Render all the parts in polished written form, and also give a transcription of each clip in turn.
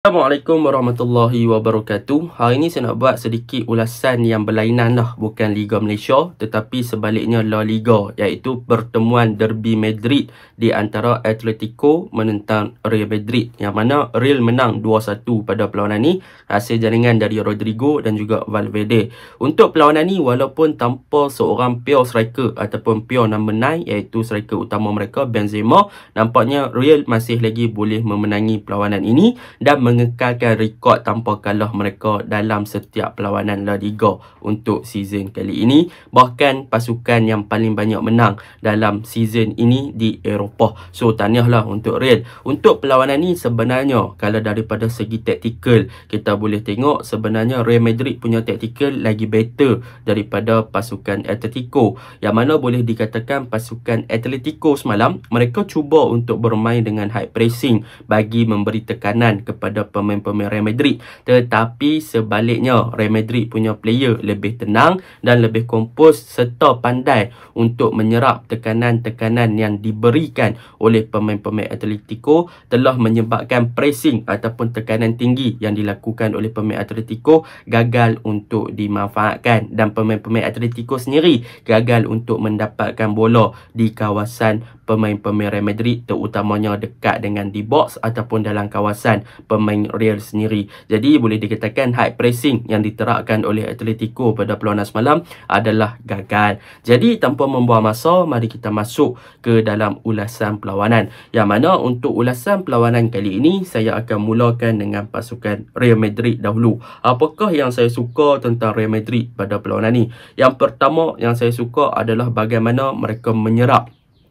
Assalamualaikum warahmatullahi wabarakatuh. Hari ini saya nak buat sedikit ulasan yang berlainan lah. Bukan Liga Malaysia tetapi sebaliknya La Liga, iaitu pertemuan Derby Madrid di antara Atletico menentang Real Madrid, yang mana Real menang 2-1 pada perlawanan ni, hasil jaringan dari Rodrigo dan juga Valverde. Untuk perlawanan ni, walaupun tanpa seorang pure striker ataupun pure number 9, iaitu striker utama mereka Benzema, nampaknya Real masih lagi boleh memenangi perlawanan ini dan mengekalkan rekod tanpa kalah mereka dalam setiap perlawanan La Liga untuk season kali ini. Bahkan pasukan yang paling banyak menang dalam season ini di Eropah. So tahniahlah untuk Real. Untuk perlawanan ni sebenarnya kalau daripada segi taktikal, kita boleh tengok sebenarnya Real Madrid punya taktikal lagi better daripada pasukan Atletico. Yang mana boleh dikatakan pasukan Atletico semalam mereka cuba untuk bermain dengan high pressing bagi memberi tekanan kepada pemain-pemain Real Madrid, tetapi sebaliknya Real Madrid punya player lebih tenang dan lebih kompos serta pandai untuk menyerap tekanan-tekanan yang diberikan oleh pemain-pemain Atletico, telah menyebabkan pressing ataupun tekanan tinggi yang dilakukan oleh pemain Atletico gagal untuk dimanfaatkan, dan pemain-pemain Atletico sendiri gagal untuk mendapatkan bola di kawasan pemain-pemain Real Madrid, terutamanya dekat dengan di box ataupun dalam kawasan pemain Real sendiri. Jadi boleh dikatakan high pressing yang diterapkan oleh Atletico pada perlawanan semalam adalah gagal. Jadi tanpa membuang masa, mari kita masuk ke dalam ulasan perlawanan. Yang mana untuk ulasan perlawanan kali ini, saya akan mulakan dengan pasukan Real Madrid dahulu. Apakah yang saya suka tentang Real Madrid pada perlawanan ni? Yang pertama yang saya suka adalah bagaimana mereka menyerap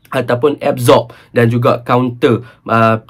ataupun absorb dan juga counter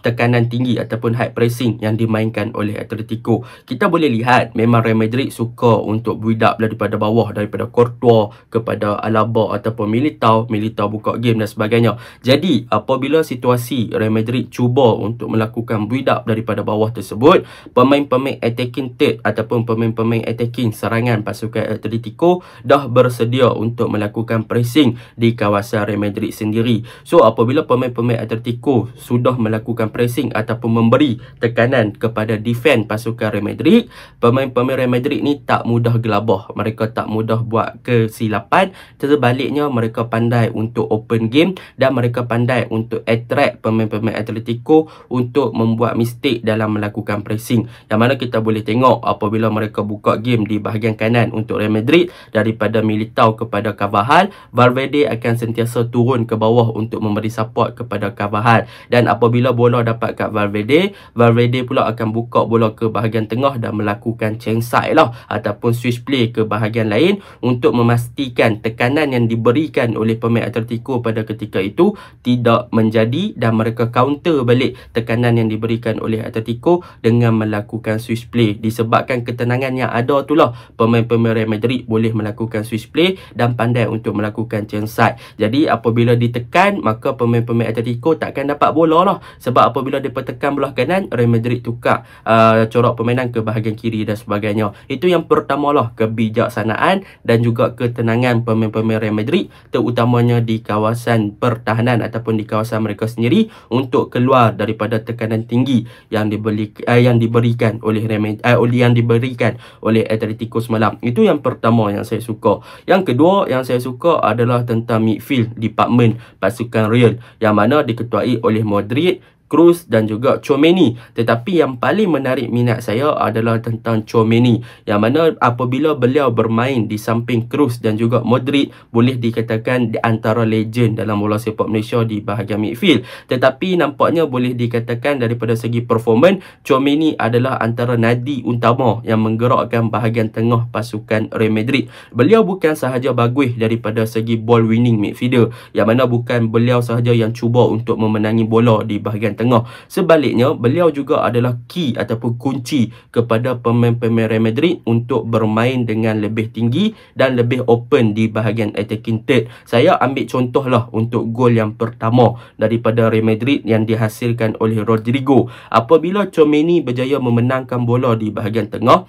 tekanan tinggi ataupun high pressing yang dimainkan oleh Atletico. Kita boleh lihat memang Real Madrid suka untuk build up daripada bawah, daripada Courtois kepada Alaba ataupun Militao buka game dan sebagainya. Jadi apabila situasi Real Madrid cuba untuk melakukan build up daripada bawah tersebut, pemain-pemain attacking third ataupun pemain-pemain attacking serangan pasukan Atletico dah bersedia untuk melakukan pressing di kawasan Real Madrid sendiri. So apabila pemain-pemain Atletico sudah melakukan pressing ataupun memberi tekanan kepada defense pasukan Real Madrid, pemain-pemain Real Madrid ni tak mudah gelabah, mereka tak mudah buat kesilapan. Terbaliknya mereka pandai untuk open game dan mereka pandai untuk attract pemain-pemain Atletico untuk membuat mistake dalam melakukan pressing. Yang mana kita boleh tengok apabila mereka buka game di bahagian kanan untuk Real Madrid, daripada Militao kepada Carvajal, Valverde akan sentiasa turun ke bawah untuk memberi support kepada Carvajal, dan apabila bola dapat kat Valverde pula akan buka bola ke bahagian tengah dan melakukan change side lah ataupun switch play ke bahagian lain untuk memastikan tekanan yang diberikan oleh pemain Atletico pada ketika itu tidak menjadi, dan mereka counter balik tekanan yang diberikan oleh Atletico dengan melakukan switch play. Disebabkan ketenangan yang ada itulah pemain-pemain Real Madrid boleh melakukan switch play dan pandai untuk melakukan change side. Jadi apabila ditekan, maka pemain-pemain Atletico takkan dapat bola lah, sebab apabila dia tekan belah kanan, Real Madrid tukar corak permainan ke bahagian kiri dan sebagainya. Itu yang pertama lah, kebijaksanaan dan juga ketenangan pemain-pemain Real Madrid, terutamanya di kawasan pertahanan ataupun di kawasan mereka sendiri, untuk keluar daripada tekanan tinggi yang diberikan oleh Atletico semalam. Itu yang pertama yang saya suka. Yang kedua yang saya suka adalah tentang midfield department pasukan Real, yang mana diketuai oleh Modric, Kroos dan juga Tchouaméni. Tetapi yang paling menarik minat saya adalah tentang Tchouaméni, yang mana apabila beliau bermain di samping Kroos dan juga Modric, boleh dikatakan di antara legend dalam bola sepak Malaysia di bahagian midfield. Tetapi nampaknya boleh dikatakan daripada segi performan, Tchouaméni adalah antara nadi utama yang menggerakkan bahagian tengah pasukan Real Madrid. Beliau bukan sahaja bagus daripada segi ball winning midfielder, yang mana bukan beliau sahaja yang cuba untuk memenangi bola di bahagian tengah. Sebaliknya, beliau juga adalah key ataupun kunci kepada pemain-pemain Real Madrid untuk bermain dengan lebih tinggi dan lebih open di bahagian attacking third. Saya ambil contohlah untuk gol yang pertama daripada Real Madrid yang dihasilkan oleh Rodrigo. Apabila Tchouaméni berjaya memenangkan bola di bahagian tengah,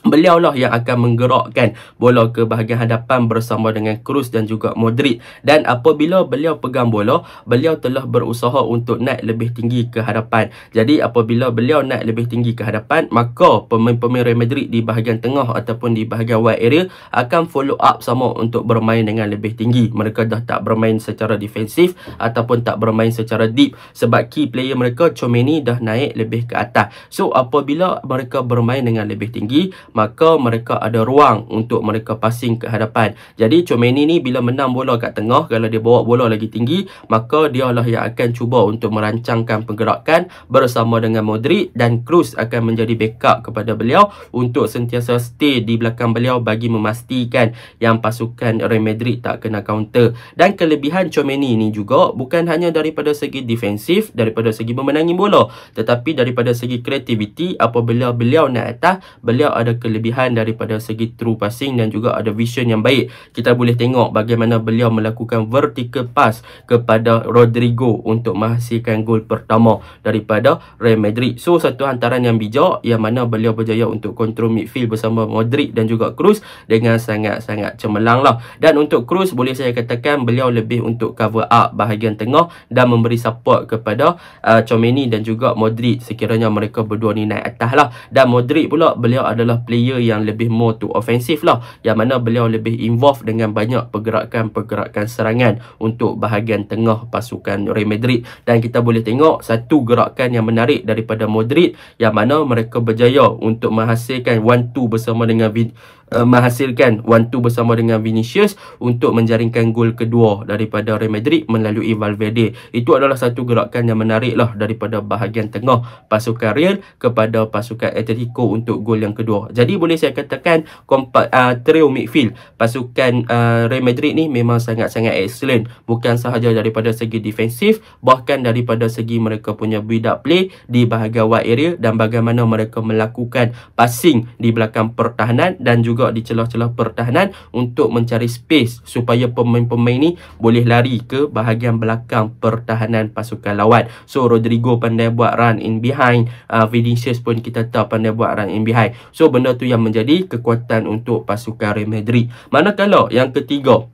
beliau lah yang akan menggerakkan bola ke bahagian hadapan bersama dengan Kroos dan juga Modric. Dan apabila beliau pegang bola, beliau telah berusaha untuk naik lebih tinggi ke hadapan. Jadi apabila beliau naik lebih tinggi ke hadapan, maka pemain-pemain Real Madrid di bahagian tengah ataupun di bahagian wide area akan follow up sama untuk bermain dengan lebih tinggi. Mereka dah tak bermain secara defensif ataupun tak bermain secara deep, sebab key player mereka Tchouaméni dah naik lebih ke atas. So apabila mereka bermain dengan lebih tinggi, maka mereka ada ruang untuk mereka passing ke hadapan. Jadi Tchouaméni ni bila menang bola kat tengah, kalau dia bawa bola lagi tinggi, maka dia lah yang akan cuba untuk merancangkan pergerakan bersama dengan Modric, dan Kroos akan menjadi backup kepada beliau untuk sentiasa stay di belakang beliau bagi memastikan yang pasukan Real Madrid tak kena counter. Dan kelebihan Tchouaméni ni juga bukan hanya daripada segi defensif, daripada segi memenangi bola, tetapi daripada segi kreativiti. Apabila beliau naik atas, beliau ada kelebihan daripada segi true passing dan juga ada vision yang baik. Kita boleh tengok bagaimana beliau melakukan vertical pass kepada Rodrigo untuk menghasilkan gol pertama daripada Real Madrid. So satu hantaran yang bijak yang mana beliau berjaya untuk kontrol midfield bersama Modric dan juga Kroos dengan sangat-sangat cemerlang lah. Dan untuk Kroos, boleh saya katakan beliau lebih untuk cover up bahagian tengah dan memberi support kepada Tchouaméni dan juga Modric sekiranya mereka berdua ni naik atas lah. Dan Modric pula, beliau adalah player yang lebih more to offensive lah, yang mana beliau lebih involved dengan banyak pergerakan-pergerakan serangan untuk bahagian tengah pasukan Real Madrid. Dan kita boleh tengok satu gerakan yang menarik daripada Modric, yang mana mereka berjaya untuk menghasilkan 1-2 bersama dengan Vinicius untuk menjaringkan gol kedua daripada Real Madrid melalui Valverde. Itu adalah satu gerakan yang menarik lah daripada bahagian tengah pasukan Real kepada pasukan Atletico untuk gol yang kedua. Jadi boleh saya katakan trio midfield pasukan Real Madrid ni memang sangat-sangat excellent, bukan sahaja daripada segi defensif, bahkan daripada segi mereka punya build up play di bahagian wide area dan bagaimana mereka melakukan passing di belakang pertahanan dan juga di celah-celah pertahanan untuk mencari space supaya pemain-pemain ni boleh lari ke bahagian belakang pertahanan pasukan lawan. So Rodrigo pandai buat run in behind, Vinicius pun kita tahu pandai buat run in behind. So benda tu yang menjadi kekuatan untuk pasukan Real Madrid. Manakala yang ketiga,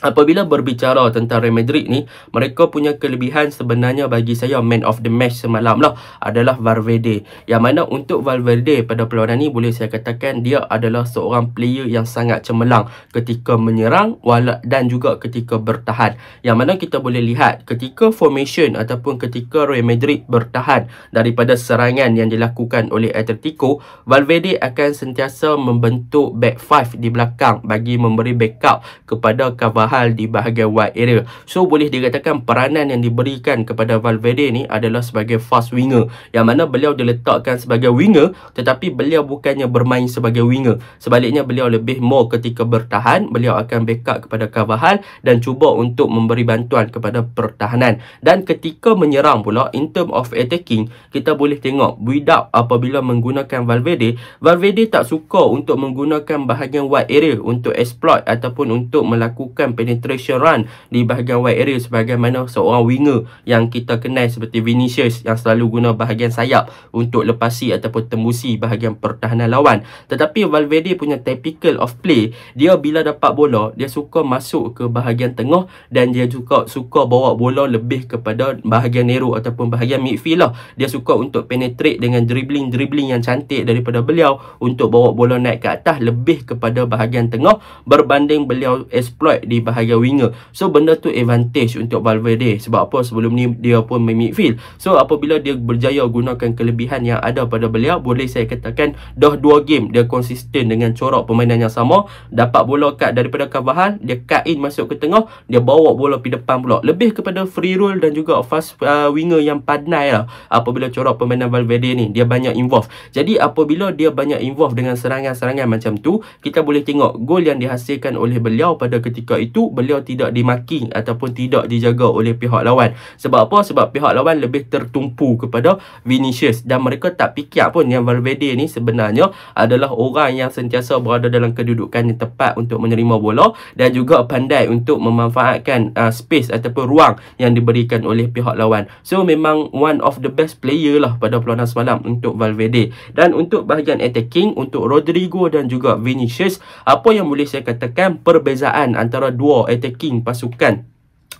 apabila berbicara tentang Real Madrid ni, mereka punya kelebihan sebenarnya bagi saya man of the match semalam lah adalah Valverde. Yang mana untuk Valverde pada perlawanan ni boleh saya katakan dia adalah seorang player yang sangat cemerlang ketika menyerang dan juga ketika bertahan. Yang mana kita boleh lihat ketika formation ataupun ketika Real Madrid bertahan daripada serangan yang dilakukan oleh Atletico, Valverde akan sentiasa membentuk back five di belakang bagi memberi backup kepada Carvajal di bahagian wide area. So boleh dikatakan peranan yang diberikan kepada Valverde ni adalah sebagai fast winger, yang mana beliau diletakkan sebagai winger tetapi beliau bukannya bermain sebagai winger. Sebaliknya beliau lebih more ketika bertahan, beliau akan backup kepada Carvajal dan cuba untuk memberi bantuan kepada pertahanan. Dan ketika menyerang pula, in term of attacking, kita boleh tengok build up apabila menggunakan Valverde tak suka untuk menggunakan bahagian wide area untuk exploit ataupun untuk melakukan penetration run di bahagian wide area sebagaimana seorang winger yang kita kenal seperti Vinicius yang selalu guna bahagian sayap untuk lepasi ataupun tembusi bahagian pertahanan lawan. Tetapi Valverde punya typical of play, dia bila dapat bola, dia suka masuk ke bahagian tengah dan dia juga suka bawa bola lebih kepada bahagian narrow ataupun bahagian midfield lah. Dia suka untuk penetrate dengan dribbling yang cantik daripada beliau untuk bawa bola naik ke atas lebih kepada bahagian tengah berbanding beliau exploit di bahagian winger. So benda tu advantage untuk Valverde. Sebab apa? Sebelum ni dia pun main midfield. So apabila dia berjaya gunakan kelebihan yang ada pada beliau, boleh saya katakan dah 2 game dia konsisten dengan corak permainan yang sama. Dapat bola cut daripada Carvajal, dia cut in masuk ke tengah, dia bawa bola pergi depan pula. Lebih kepada free roll dan juga fast winger yang pandai lah. Apabila corak permainan Valverde ni, dia banyak involve. Jadi apabila dia banyak involve dengan serangan-serangan macam tu, kita boleh tengok gol yang dihasilkan oleh beliau pada ketika itu itu beliau tidak dimaki ataupun tidak dijaga oleh pihak lawan. Sebab apa? Sebab pihak lawan lebih tertumpu kepada Vinicius dan mereka tak fikir pun yang Valverde ni sebenarnya adalah orang yang sentiasa berada dalam kedudukan yang tepat untuk menerima bola dan juga pandai untuk memanfaatkan space ataupun ruang yang diberikan oleh pihak lawan. So memang one of the best player lah pada perlawanan semalam untuk Valverde. Dan untuk bahagian attacking, untuk Rodrigo dan juga Vinicius, apa yang boleh saya katakan perbezaan antara dua attacking pasukan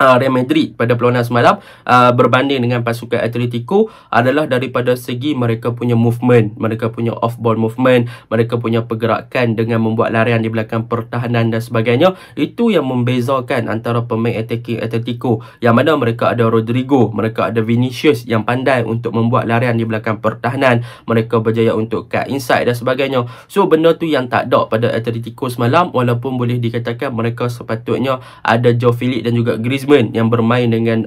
Real Madrid pada perlawanan semalam berbanding dengan pasukan Atletico adalah daripada segi mereka punya movement, mereka punya off ball movement, mereka punya pergerakan dengan membuat larian di belakang pertahanan dan sebagainya. Itu yang membezakan antara pemain attacking Atletico, yang mana mereka ada Rodrigo, mereka ada Vinicius yang pandai untuk membuat larian di belakang pertahanan, mereka berjaya untuk cut inside dan sebagainya. So benda tu yang tak ada pada Atletico semalam, walaupun boleh dikatakan mereka sepatutnya ada Joao Felix dan juga Griezmann yang bermain dengan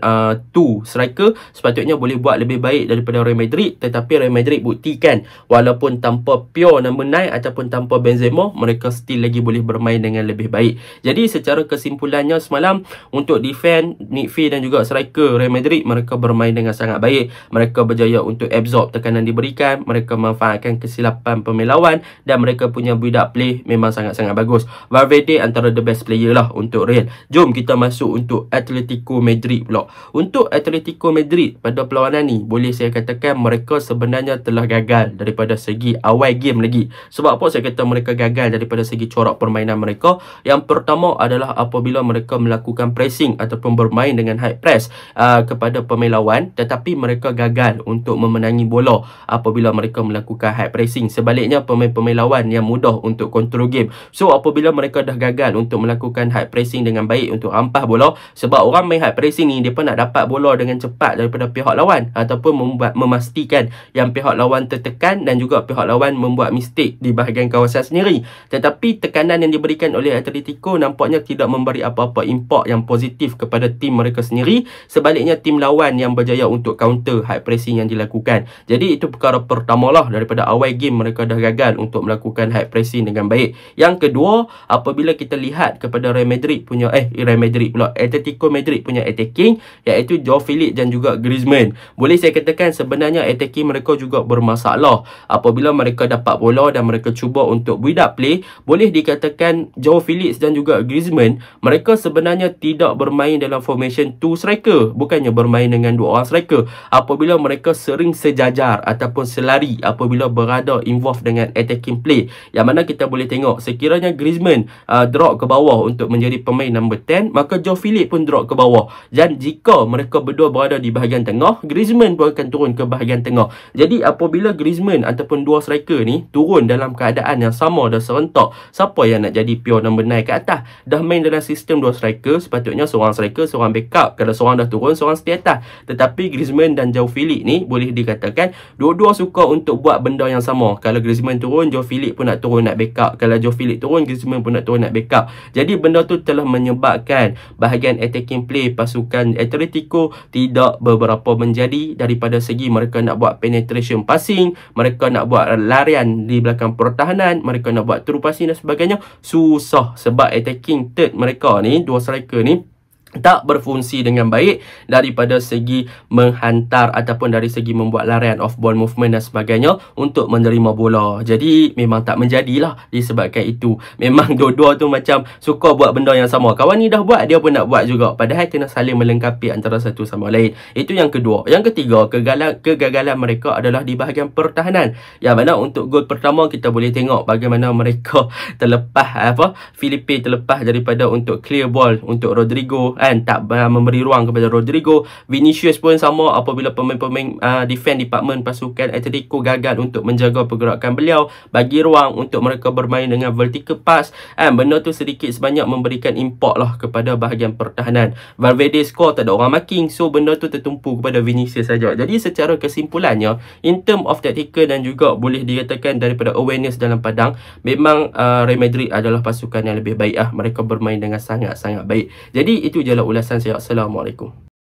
two striker, sepatutnya boleh buat lebih baik daripada Real Madrid. Tetapi Real Madrid buktikan walaupun tanpa pure number 9 ataupun tanpa Benzema, mereka still lagi boleh bermain dengan lebih baik. Jadi secara kesimpulannya semalam, untuk defend, midfield dan juga striker Real Madrid, mereka bermain dengan sangat baik. Mereka berjaya untuk absorb tekanan diberikan, mereka memanfaatkan kesilapan pemain lawan dan mereka punya build up play memang sangat-sangat bagus. Valverde antara the best player lah untuk Real. Jom kita masuk untuk Atletico Madrid pula. Untuk Atletico Madrid pada perlawanan ni, boleh saya katakan mereka sebenarnya telah gagal daripada segi awal game lagi. Sebab apa saya kata mereka gagal daripada segi corak permainan mereka? Yang pertama adalah apabila mereka melakukan pressing ataupun bermain dengan high press kepada pemain lawan, tetapi mereka gagal untuk memenangi bola apabila mereka melakukan high pressing. Sebaliknya pemain-pemain lawan yang mudah untuk control game. So apabila mereka dah gagal untuk melakukan high pressing dengan baik untuk rampas bola, sebab orang main high pressing ni, dia pun nak dapat bola dengan cepat daripada pihak lawan ataupun memastikan yang pihak lawan tertekan dan juga pihak lawan membuat mistake di bahagian kawasan sendiri. Tetapi tekanan yang diberikan oleh Atletico nampaknya tidak memberi apa-apa impak yang positif kepada tim mereka sendiri. Sebaliknya tim lawan yang berjaya untuk counter high pressing yang dilakukan. Jadi itu perkara pertama lah, daripada awal game mereka dah gagal untuk melakukan high pressing dengan baik. Yang kedua, apabila kita lihat kepada Real Madrid punya Atletico Madrid punya attacking, iaitu Joao Felix dan juga Griezmann, boleh saya katakan sebenarnya attacking mereka juga bermasalah. Apabila mereka dapat bola dan mereka cuba untuk build up play, boleh dikatakan Joao Felix dan juga Griezmann, mereka sebenarnya tidak bermain dalam formation 2 striker, bukannya bermain dengan 2 orang striker. Apabila mereka sering sejajar ataupun selari apabila berada involved dengan attacking play, yang mana kita boleh tengok sekiranya Griezmann drop ke bawah untuk menjadi pemain number 10, maka Joao Felix pun drop ke bawah. Dan jika mereka berdua berada di bahagian tengah, Griezmann pun akan turun ke bahagian tengah. Jadi apabila Griezmann ataupun dua striker ni turun dalam keadaan yang sama dan serentak, siapa yang nak jadi pure number 9 ke atas? Dah main dalam sistem dua striker, sepatutnya seorang striker, seorang backup. Kalau seorang dah turun, seorang stay atas. Tetapi Griezmann dan Joao Felix ni boleh dikatakan dua-dua suka untuk buat benda yang sama. Kalau Griezmann turun, Joao Felix pun nak turun nak backup. Kalau Joao Felix turun, Griezmann pun nak turun nak backup. Jadi benda tu telah menyebabkan bahagian attacking play pasukan Atletico tidak beberapa menjadi daripada segi mereka nak buat penetration passing, mereka nak buat larian di belakang pertahanan, mereka nak buat through passing dan sebagainya. Susah sebab attacking third mereka ni, dua striker ni tak berfungsi dengan baik daripada segi menghantar ataupun dari segi membuat larian off ball movement dan sebagainya untuk menerima bola. Jadi memang tak menjadilah disebabkan itu. Memang dua-dua tu macam suka buat benda yang sama. Kawan ni dah buat, dia pun nak buat juga. Padahal kena saling melengkapi antara satu sama lain. Itu yang kedua. Yang ketiga, kegagalan mereka adalah di bahagian pertahanan. Yang mana untuk gol pertama kita boleh tengok bagaimana mereka terlepas Philippe terlepas daripada untuk clear ball untuk Rodrigo, tak memberi ruang kepada Rodrigo. Vinicius pun sama, apabila pemain-pemain defense department pasukan Atletico gagal untuk menjaga pergerakan beliau, bagi ruang untuk mereka bermain dengan vertical pass, benda tu sedikit sebanyak memberikan impak lah kepada bahagian pertahanan. Valverde score tak ada orang marking, so benda tu tertumpu kepada Vinicius saja. Jadi secara kesimpulannya, in term of tactical dan juga boleh dikatakan daripada awareness dalam padang, memang Real Madrid adalah pasukan yang lebih baik. Mereka bermain dengan sangat-sangat baik. Jadi itu je ulasan saya. Assalamualaikum.